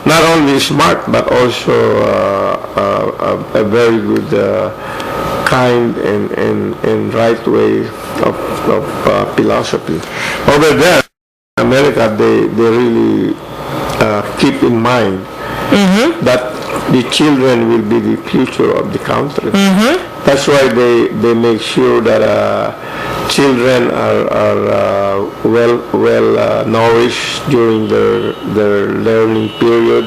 not only smart but also a very good, kind and right way of philosophy. Over there, in America, they really keep in mind that the children will be the future of the country. That's why they make sure that children are well nourished during their learning period,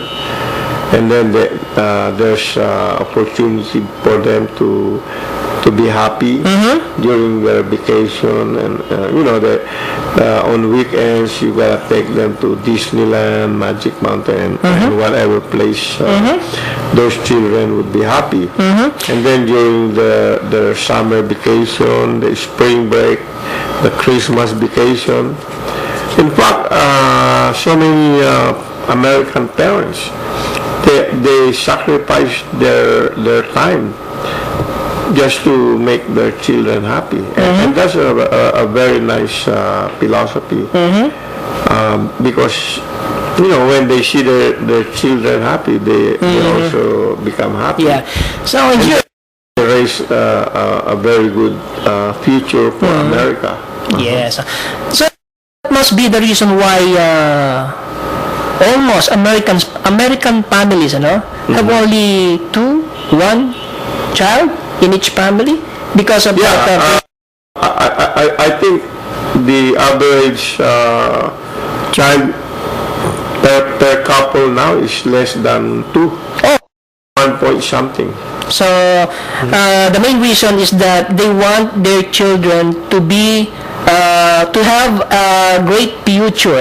and then there's opportunity for them to be happy during their vacation, and on weekends you gotta take them to Disneyland, Magic Mountain, and whatever place those children would be happy. And then during the summer vacation, the spring break, the Christmas vacation. In fact, so many American parents, they sacrifice their time just to make their children happy, and that's a very nice philosophy, because when they see their children happy, they also become happy. Yeah. So they raise a very good future for America. Yes. So that must be the reason why almost American families, have only one child in each family because of that. I think the average child per couple now is less than 2. 1 point something. So the main reason is that they want their children to be to have a great future,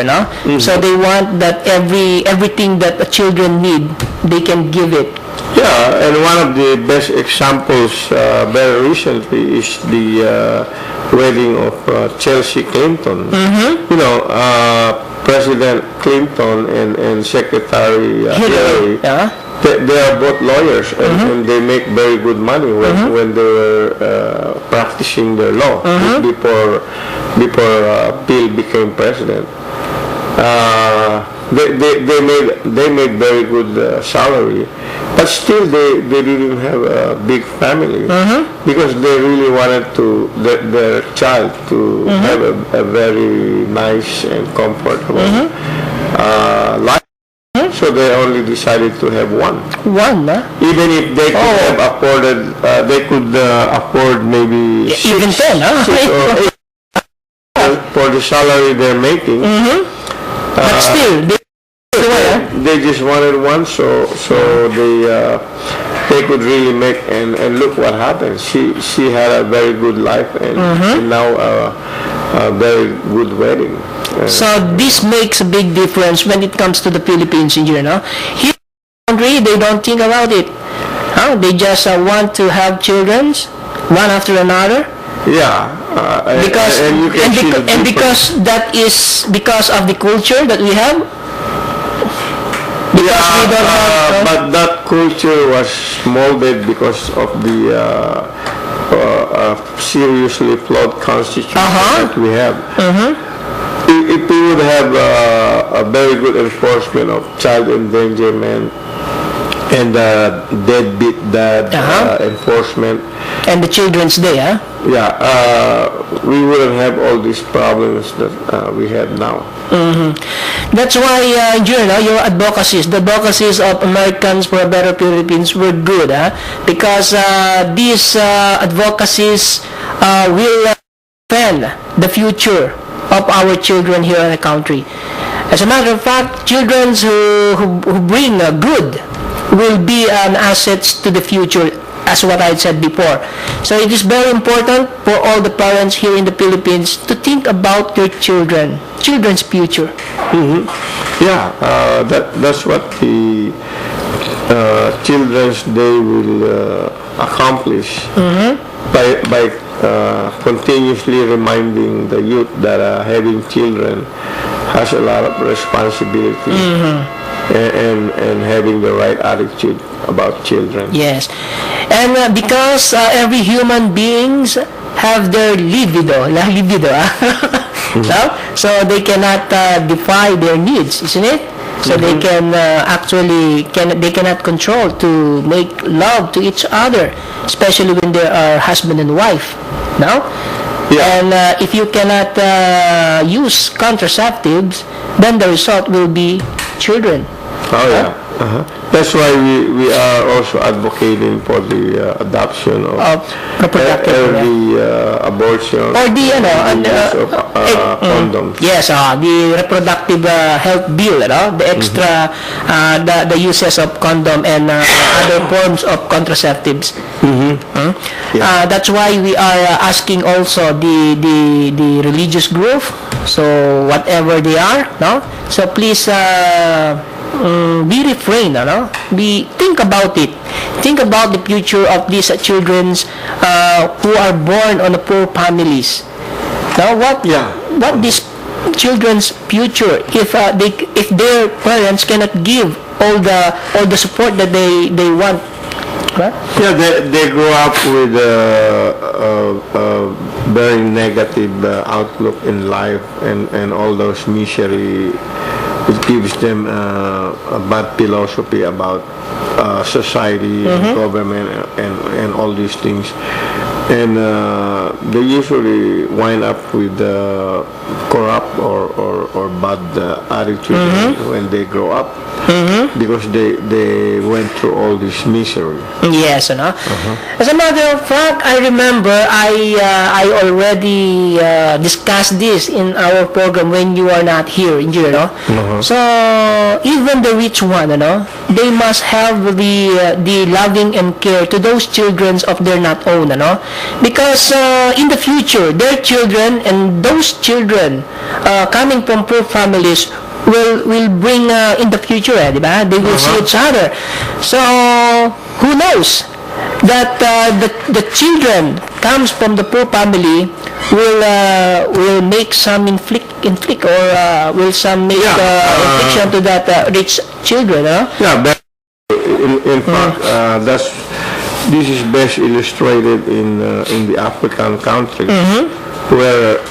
So they want that everything that the children need, they can give it. Yeah, and one of the best examples very recently is the wedding of Chelsea Clinton. President Clinton and Secretary Hillary. They are both lawyers, and they make very good money when they were practicing their law before Bill became president. They made very good salary, but still they didn't have a big family because they really wanted their child to have a very nice and comfortable life. So they only decided to have one. Even if they could have afforded, afford maybe even 10, 6 or 8 for the salary they're making. But still, they just wanted one, so they could really make, and look what happened. She had a very good life, and now a very good wedding. So this makes a big difference when it comes to the Philippines here, Here in the country, they don't think about it. They just want to have children, one after another. Yeah, because that is because of the culture that we have. Because we don't have, but that culture was molded because of the seriously flawed constitution that we have. If we would have a very good enforcement of child endangerment and deadbeat dad enforcement, and the Children's Day, we wouldn't have all these problems that we have now. That's why your advocacies, the advocacies of Americans for a Better Philippines were good, because these advocacies will defend the future of our children here in the country. As a matter of fact, children who bring good will be an asset to the future, as what I said before. So it is very important for all the parents here in the Philippines to think about their children's future. Yeah, that's what the Children's Day will accomplish by continuously reminding the youth that having children has a lot of responsibility. And having the right attitude about children. Yes, and because every human beings have their libido, so they cannot defy their needs, isn't it? so they can they cannot control to make love to each other, especially when they are husband and wife. No? Yeah. And if you cannot use contraceptives, then the result will be children. Oh yeah. That's why we are also advocating for the adoption of Reproductive early abortion or the use of condoms. Yes, the reproductive health bill, the extra the uses of condom and other forms of contraceptives. That's why we are asking also the religious group, so whatever they are, no, so please be refrain, think about it. Think about the future of these children who are born on the poor families. Now, what these children's future if their parents cannot give all the support that they want? Right? Yeah, they grow up with a very negative outlook in life and all those misery. It gives them a bad philosophy about society and government and all these things. And they usually wind up with corrupt or bad attitude when they grow up because they went through all this misery. Yes, As a matter of fact, I remember I already discussed this in our program when you are not here, So even the rich one, they must have the loving and care to those children of their not own, because in the future, their children and those children coming from poor families will bring in the future, they will see each other. So who knows that the children comes from the poor family will make some inflict or will some make infliction to that rich children. Yeah, but in fact, this is best illustrated in the African countries where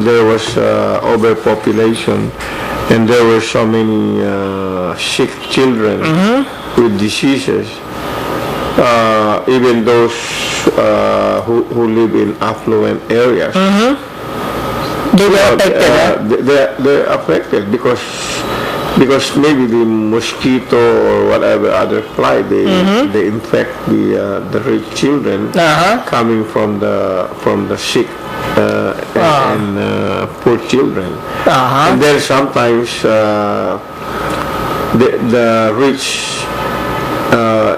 there was overpopulation and there were so many sick children with diseases. Even those who live in affluent areas, they were affected. They're affected because maybe the mosquito or whatever other fly they infect the rich children coming from the sick and poor children. And then sometimes the rich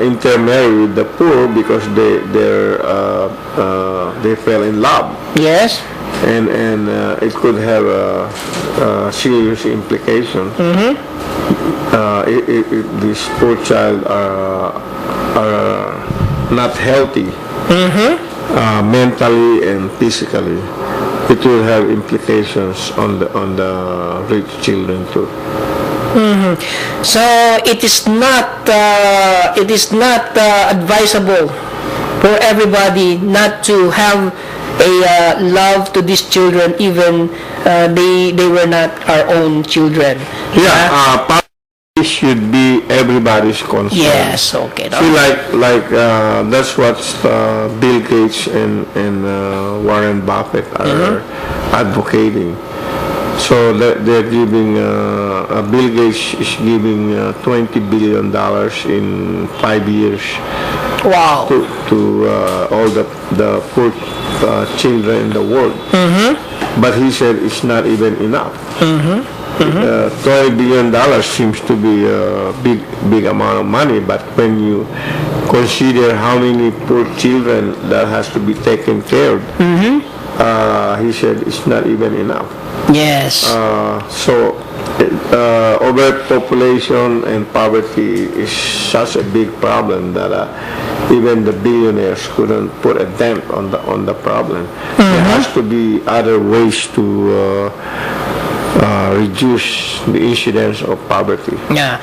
intermarry with the poor because they fell in love. Yes. And it could have serious implications. If this poor child are not healthy mentally and physically, it will have implications on the rich children too. So it is not advisable for everybody not to have a love to these children, even they were not our own children. Poverty should be everybody's concern. Yes, okay. See, like that's what Bill Gates and Warren Buffett are advocating. So they're giving, Bill Gates is giving $20 billion in 5 years. Wow. To all the poor children in the world. But he said it's not even enough. $20 billion seems to be a big amount of money, but when you consider how many poor children that has to be taken care of, he said it's not even enough. Yes. So overpopulation and poverty is such a big problem that even the billionaires couldn't put a dent on the problem. There has to be other ways to reduce the incidence of poverty. Yeah.